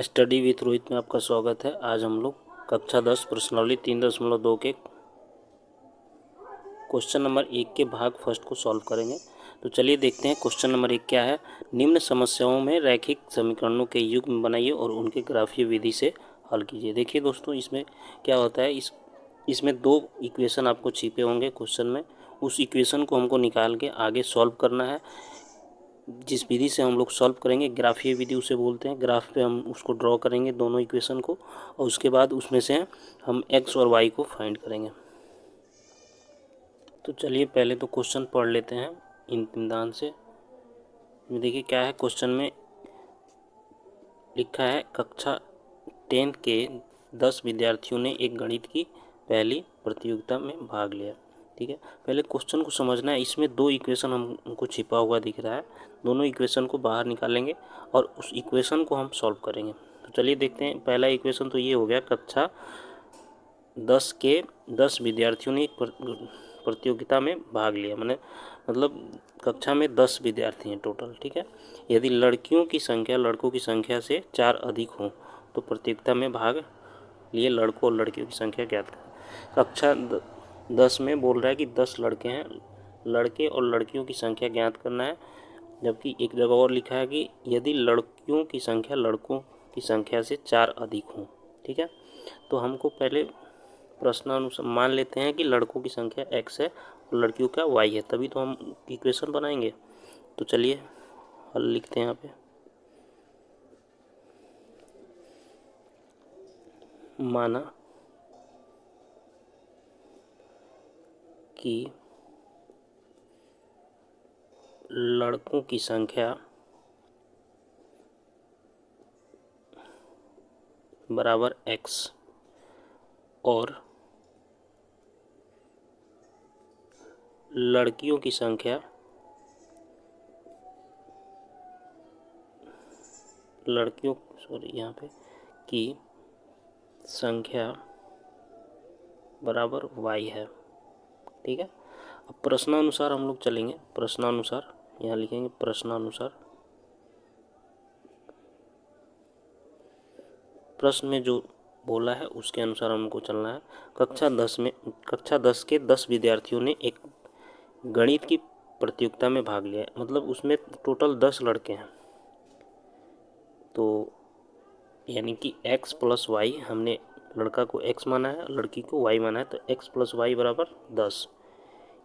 Study with Rohit में आपका स्वागत है। आज हम लोग कक्षा 10 प्रश्नावली 3.2 के क्वेश्चन नंबर 1 के भाग फर्स्ट को सॉल्व करेंगे। तो चलिए देखते हैं क्वेश्चन नंबर 1 क्या है। निम्न समस्याओं में रैखिक समीकरणों के युग्म बनाइए और उनके ग्राफीय विधि से हल कीजिए। देखिए दोस्तों, इसमें क्या होता है, इसमें दो इक्वेशन आपको छिपे होंगे क्वेश्चन में। उस इक्वेशन को हमको निकाल के आगे सॉल्व करना है। जिस विधि से हम लोग सॉल्व करेंगे, ग्राफीय विधि उसे बोलते हैं। ग्राफ पे हम उसको ड्रॉ करेंगे दोनों इक्वेशन को, और उसके बाद उसमें से हम एक्स और वाई को फाइंड करेंगे। तो चलिए पहले तो क्वेश्चन पढ़ लेते हैं इत्मीनान से। देखिए क्या है, क्वेश्चन में लिखा है कक्षा 10 के 10 विद्यार्थियों ने एक गणित की पहली प्रतियोगिता में भाग लिया। ठीक है, पहले क्वेश्चन को समझना है। इसमें दो इक्वेशन हमको छिपा हुआ दिख रहा है। दोनों इक्वेशन को बाहर निकालेंगे और उस इक्वेशन को हम सॉल्व करेंगे। तो चलिए देखते हैं। पहला इक्वेशन तो ये हो गया, कक्षा 10 के 10 विद्यार्थियों ने एक प्रतियोगिता में भाग लिया। मतलब कक्षा में 10 विद्यार्थी हैं टोटल। ठीक है, यदि लड़कियों की संख्या लड़कों की संख्या से 4 अधिक हो तो प्रतियोगिता में भाग लिए लड़कों और लड़कियों की संख्या ज्ञात करें। कक्षा 10 में बोल रहा है कि 10 लड़के हैं, लड़के और लड़कियों की संख्या ज्ञात करना है। जबकि एक जगह और लिखा है कि यदि लड़कियों की संख्या लड़कों की संख्या से 4 अधिक हो। ठीक है, तो हमको पहले प्रश्नानुसार मान लेते हैं कि लड़कों की संख्या x है और लड़कियों का y है, तभी तो हम इक्वेशन बनाएंगे। तो चलिए हल लिखते हैं यहाँ पे। माना कि लड़कों की संख्या बराबर x और लड़कियों की संख्या यहाँ पे की संख्या बराबर y है। ठीक है, अब प्रश्नानुसार हम लोग चलेंगे। प्रश्नानुसार यहाँ लिखेंगे, प्रश्नानुसार। प्रश्न में जो बोला है उसके अनुसार हमको चलना है। कक्षा 10 के 10 विद्यार्थियों ने एक गणित की प्रतियोगिता में भाग लिया। मतलब उसमें टोटल 10 लड़के हैं। तो यानी कि x प्लस वाई, हमने लड़का को x माना है, लड़की को y माना है, तो x प्लस वाई बराबर 10।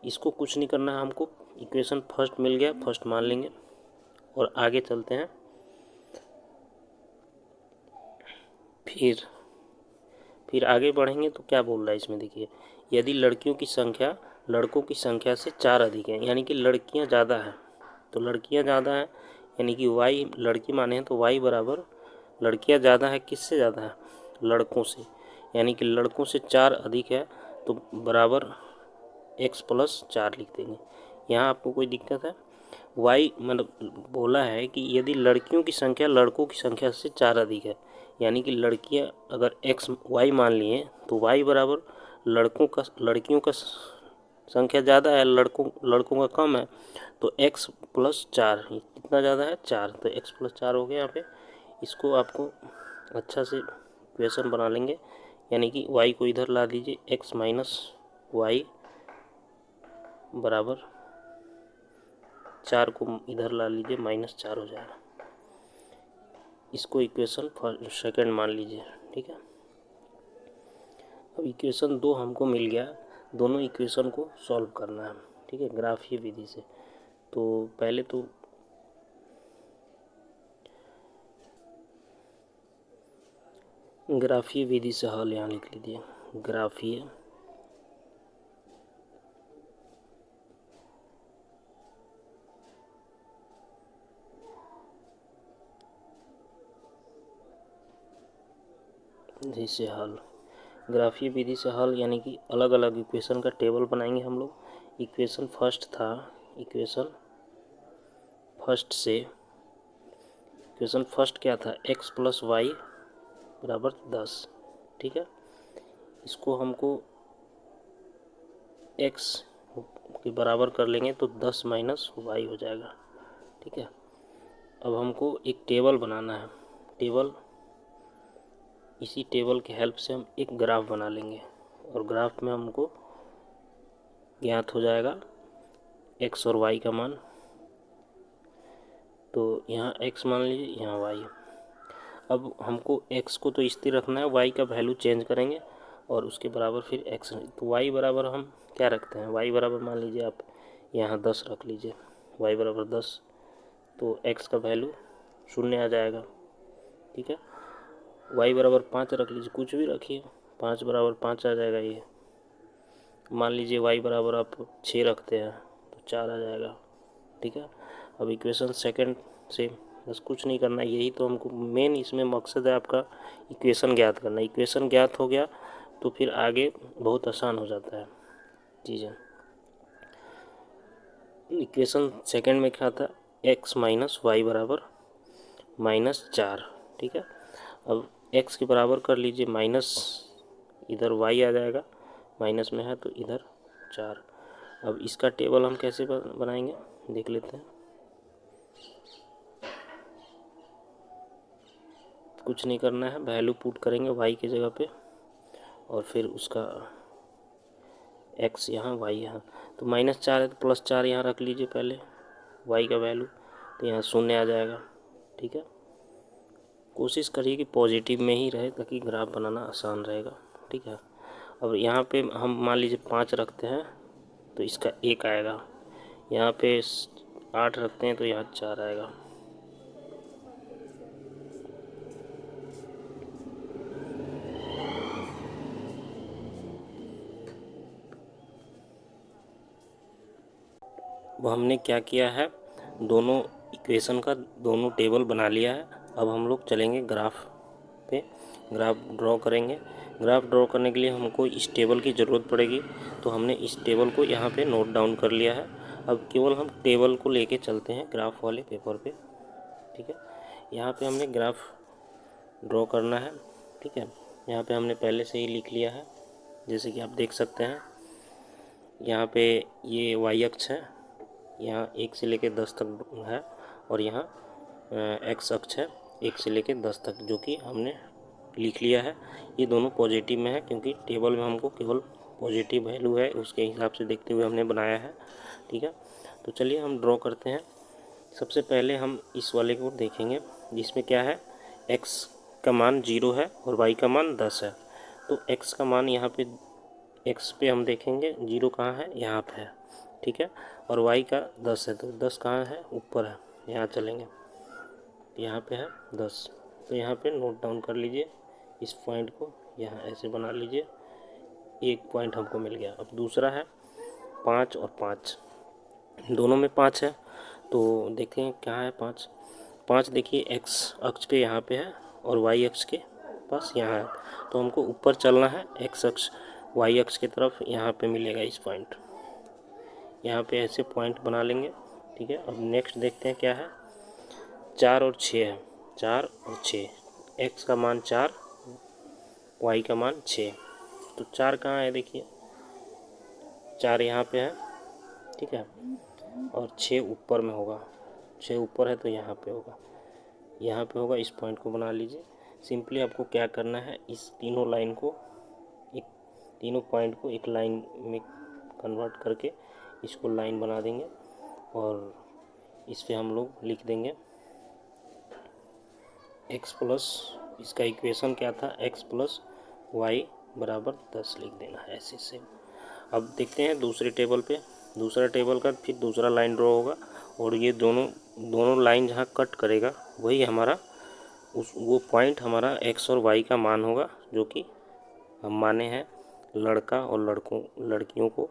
इसको कुछ नहीं करना है हमको, इक्वेशन फर्स्ट मिल गया, फर्स्ट मान लेंगे और आगे चलते हैं। फिर आगे बढ़ेंगे तो क्या बोल रहा है इसमें, देखिए यदि लड़कियों की संख्या लड़कों की संख्या से 4 अधिक है, यानी कि लड़कियां ज़्यादा हैं। तो लड़कियां ज़्यादा हैं यानी कि y लड़की माने हैं, तो y बराबर लड़कियां ज़्यादा है, किससे ज़्यादा है, लड़कों से, यानी कि लड़कों से 4 अधिक है, तो बराबर x प्लस 4 लिख देंगे। यहाँ आपको कोई दिक्कत है? y मतलब बोला है कि यदि लड़कियों की संख्या लड़कों की संख्या से 4 अधिक है, यानी कि लड़कियां अगर x y मान लिए तो y बराबर लड़कियों का संख्या ज़्यादा है, लड़कों का कम है, तो x प्लस 4, कितना ज़्यादा है 4, तो x प्लस 4 हो गया यहाँ पे। इसको आपको अच्छा से इक्वेशन बना लेंगे, यानी कि y को इधर ला दीजिए, x माइनस वाई बराबर 4 को इधर ला लीजिए, -4 हो जाएगा। इसको इक्वेशन सेकंड मान लीजिए। ठीक है, अब इक्वेशन 2 हमको मिल गया। दोनों इक्वेशन को सॉल्व करना है। ठीक है, ग्राफीय विधि से। तो पहले तो ग्राफीय विधि से हल यहाँ लिख लीजिए। ग्राफीय विधि से हल, ग्राफीय विधि से हल यानी कि अलग अलग इक्वेशन का टेबल बनाएंगे हम लोग। इक्वेशन फर्स्ट था, इक्वेशन फर्स्ट क्या था, x प्लस वाई बराबर 10। ठीक है, इसको हमको x के बराबर कर लेंगे तो 10 माइनस वाई हो जाएगा। ठीक है, अब हमको एक टेबल बनाना है। टेबल इसी टेबल के हेल्प से हम एक ग्राफ बना लेंगे और ग्राफ में हमको ज्ञात हो जाएगा एक्स और वाई का मान। तो यहाँ एक्स मान लीजिए, यहाँ वाई। अब हमको एक्स को तो स्थिर रखना है, वाई का वैल्यू चेंज करेंगे और उसके बराबर फिर एक्स। तो वाई बराबर हम क्या रखते हैं, वाई बराबर मान लीजिए आप यहाँ 10 रख लीजिए, वाई बराबर 10, तो एक्स का वैल्यू 0 आ जाएगा। ठीक है, वाई बराबर 5 रख लीजिए, कुछ भी रखिए, 5 बराबर 5 आ जाएगा। ये मान लीजिए वाई बराबर आप 6 रखते हैं तो 4 आ जाएगा। ठीक है, अब इक्वेशन सेकंड से बस कुछ नहीं करना, यही तो हमको मेन इसमें मकसद है आपका, इक्वेशन ज्ञात करना। इक्वेशन ज्ञात हो गया तो फिर आगे बहुत आसान हो जाता है चीज़ें। इक्वेशन सेकंड में क्या था, एक्स माइनस वाई बराबर -4। ठीक है, अब एक्स के बराबर कर लीजिए माइनस, इधर वाई आ जाएगा, माइनस में है तो इधर 4। अब इसका टेबल हम कैसे बनाएंगे देख लेते हैं। कुछ नहीं करना है, वैल्यू पुट करेंगे वाई की जगह पे और फिर उसका एक्स यहाँ वाई यहाँ, तो -4 है तो +4 यहाँ रख लीजिए पहले वाई का वैल्यू, तो यहाँ 0 आ जाएगा। ठीक है, कोशिश करिए कि पॉजिटिव में ही रहे ताकि ग्राफ बनाना आसान रहेगा। ठीक है, अब यहाँ पे हम मान लीजिए 5 रखते हैं तो इसका 1 आएगा, यहाँ पे 8 रखते हैं तो यहाँ 4 आएगा। वो हमने क्या किया है, दोनों इक्वेशन का दोनों टेबल बना लिया है। अब हम लोग चलेंगे ग्राफ पे, ग्राफ ड्रॉ करेंगे। ग्राफ ड्रॉ करने के लिए हमको इस टेबल की ज़रूरत पड़ेगी, तो हमने इस टेबल को यहाँ पे नोट डाउन कर लिया है। अब केवल हम टेबल को लेके चलते हैं ग्राफ वाले पेपर पे। ठीक है, यहाँ पे हमने ग्राफ ड्रॉ करना है। ठीक है, यहाँ पे हमने पहले से ही लिख लिया है, जैसे कि आप देख सकते हैं। यहाँ पे ये वाई अक्ष है, यहाँ 1 से लेकर 10 तक है, और यहाँ एक्स अक्ष है 1 से लेकर 10 तक, जो कि हमने लिख लिया है। ये दोनों पॉजिटिव में है क्योंकि टेबल में हमको केवल पॉजिटिव वैल्यू है, उसके हिसाब से देखते हुए हमने बनाया है। ठीक है, तो चलिए हम ड्रॉ करते हैं। सबसे पहले हम इस वाले को देखेंगे जिसमें क्या है, एक्स का मान 0 है और वाई का मान 10 है। तो एक्स का मान यहाँ पे, एक्स पे हम देखेंगे 0 कहाँ है, यहाँ पे है। ठीक है, और वाई का 10 है, तो 10 कहाँ है, ऊपर है। यहाँ चलेंगे, यहाँ पे है 10, तो यहाँ पे नोट डाउन कर लीजिए इस पॉइंट को, यहाँ ऐसे बना लीजिए। एक पॉइंट हमको मिल गया। अब दूसरा है 5 और 5, दोनों में 5 है, तो देखें कहाँ है 5। 5 देखिए एक्स अक्ष पे यहाँ पे है और वाई अक्ष के पास यहाँ है, तो हमको ऊपर चलना है, एक्स अक्ष वाई अक्ष की तरफ, यहाँ पे मिलेगा इस पॉइंट, यहाँ पे ऐसे पॉइंट बना लेंगे। ठीक है, अब नेक्स्ट देखते हैं क्या है, 4 और 6 है, 4 और 6, एक्स का मान 4, वाई का मान 6, तो 4 कहाँ है देखिए, 4 यहाँ पे है। ठीक है, और 6 ऊपर में होगा, 6 ऊपर है तो यहाँ पे होगा, यहाँ पे होगा। इस पॉइंट को बना लीजिए। सिंपली आपको क्या करना है, इस तीनों लाइन को, एक तीनों पॉइंट को एक लाइन में कन्वर्ट करके इसको लाइन बना देंगे और इस पे हम लोग लिख देंगे x प्लस, इसका इक्वेशन क्या था, x प्लस वाई बराबर 10 लिख देना है ऐसे से। अब देखते हैं दूसरे टेबल पे, दूसरा टेबल का फिर दूसरा लाइन ड्रॉ होगा और ये दोनों लाइन जहाँ कट करेगा वही हमारा वो पॉइंट हमारा x और y का मान होगा, जो कि हम माने हैं लड़का और लड़कियों को।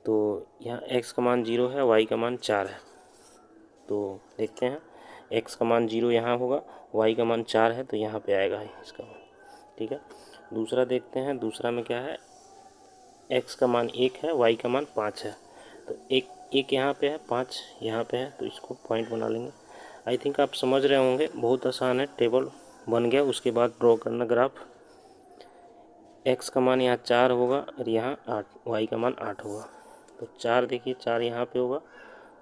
तो यहाँ x का मान 0 है, y का मान 4 है, तो देखते हैं x का मान 0 यहाँ होगा, y का मान 4 है, तो यहाँ पे आएगा इसका मान। ठीक है, दूसरा देखते हैं, दूसरा में क्या है, x का मान 1 है, y का मान 5 है, तो एक यहाँ पे है, 5 यहाँ पे है, तो इसको पॉइंट बना लेंगे। आई थिंक आप समझ रहे होंगे, बहुत आसान है, टेबल बन गया। उसके बाद ड्रॉ करना ग्राफ, x का मान यहाँ 4 होगा और यहाँ 8, y का मान 8 होगा, तो 4 देखिए, 4 यहाँ पे होगा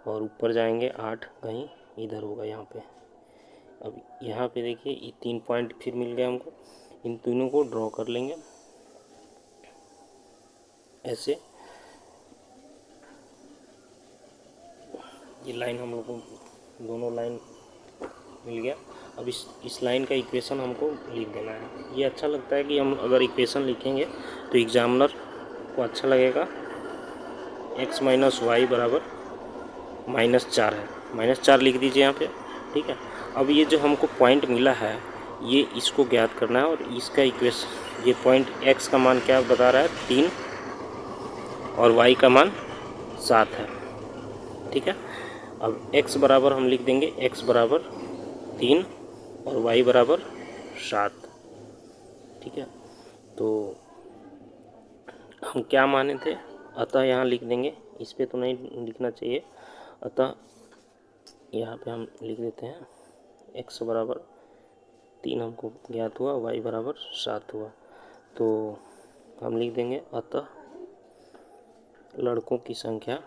और ऊपर जाएंगे 8 कहीं इधर होगा यहाँ पे। अब यहाँ पे देखिए ये 3 पॉइंट फिर मिल गया हमको, इन तीनों को ड्रॉ कर लेंगे ऐसे। ये लाइन हम लोग को दोनों लाइन मिल गया। अब इस लाइन का इक्वेशन हमको लिख देना है। ये अच्छा लगता है कि हम अगर इक्वेशन लिखेंगे तो एग्जामिनर को अच्छा लगेगा। x माइनस वाई बराबर -4 है, -4 लिख दीजिए यहाँ पे, ठीक है। अब ये जो हमको पॉइंट मिला है ये इसको ज्ञात करना है और इसका इक्वेशन, ये पॉइंट x का मान क्या बता रहा है 3 और y का मान 7 है, ठीक है। अब x बराबर हम लिख देंगे x बराबर 3 और y बराबर 7, ठीक है। तो हम क्या माने थे, अतः यहाँ लिख देंगे, इस पे तो नहीं लिखना चाहिए, अतः यहाँ पे हम लिख देते हैं x बराबर 3 हमको ज्ञात हुआ, y बराबर 7 हुआ। तो हम लिख देंगे अतः लड़कों की संख्या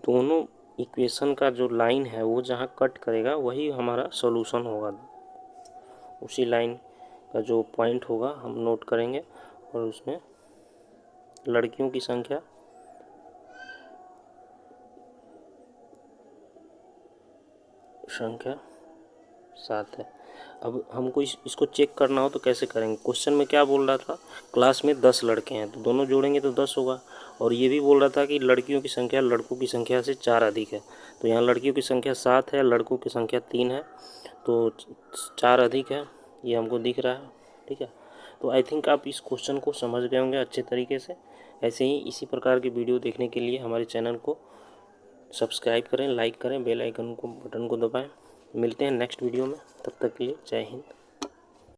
दोनों इक्वेशन का जो लाइन है वो जहाँ कट करेगा वही हमारा सॉल्यूशन होगा। उसी लाइन का जो पॉइंट होगा हम नोट करेंगे और उसमें लड़कियों की संख्या संख्या 7 है। अब हमको इसको चेक करना हो तो कैसे करेंगे। क्वेश्चन में क्या बोल रहा था, क्लास में 10 लड़के हैं तो दोनों जोड़ेंगे तो 10 होगा। और ये भी बोल रहा था कि लड़कियों की संख्या लड़कों की संख्या से 4 अधिक है। तो यहाँ लड़कियों की संख्या 7 है, लड़कों की संख्या 3 है, तो 4 अधिक है, ये हमको दिख रहा है, ठीक है। तो आई थिंक आप इस क्वेश्चन को समझ गए होंगे अच्छे तरीके से। ऐसे ही इसी प्रकार की वीडियो देखने के लिए हमारे चैनल को सब्सक्राइब करें, लाइक करें, बेल आइकन को बटन को दबाएं। मिलते हैं नेक्स्ट वीडियो में, तब तक के लिए जय हिंद।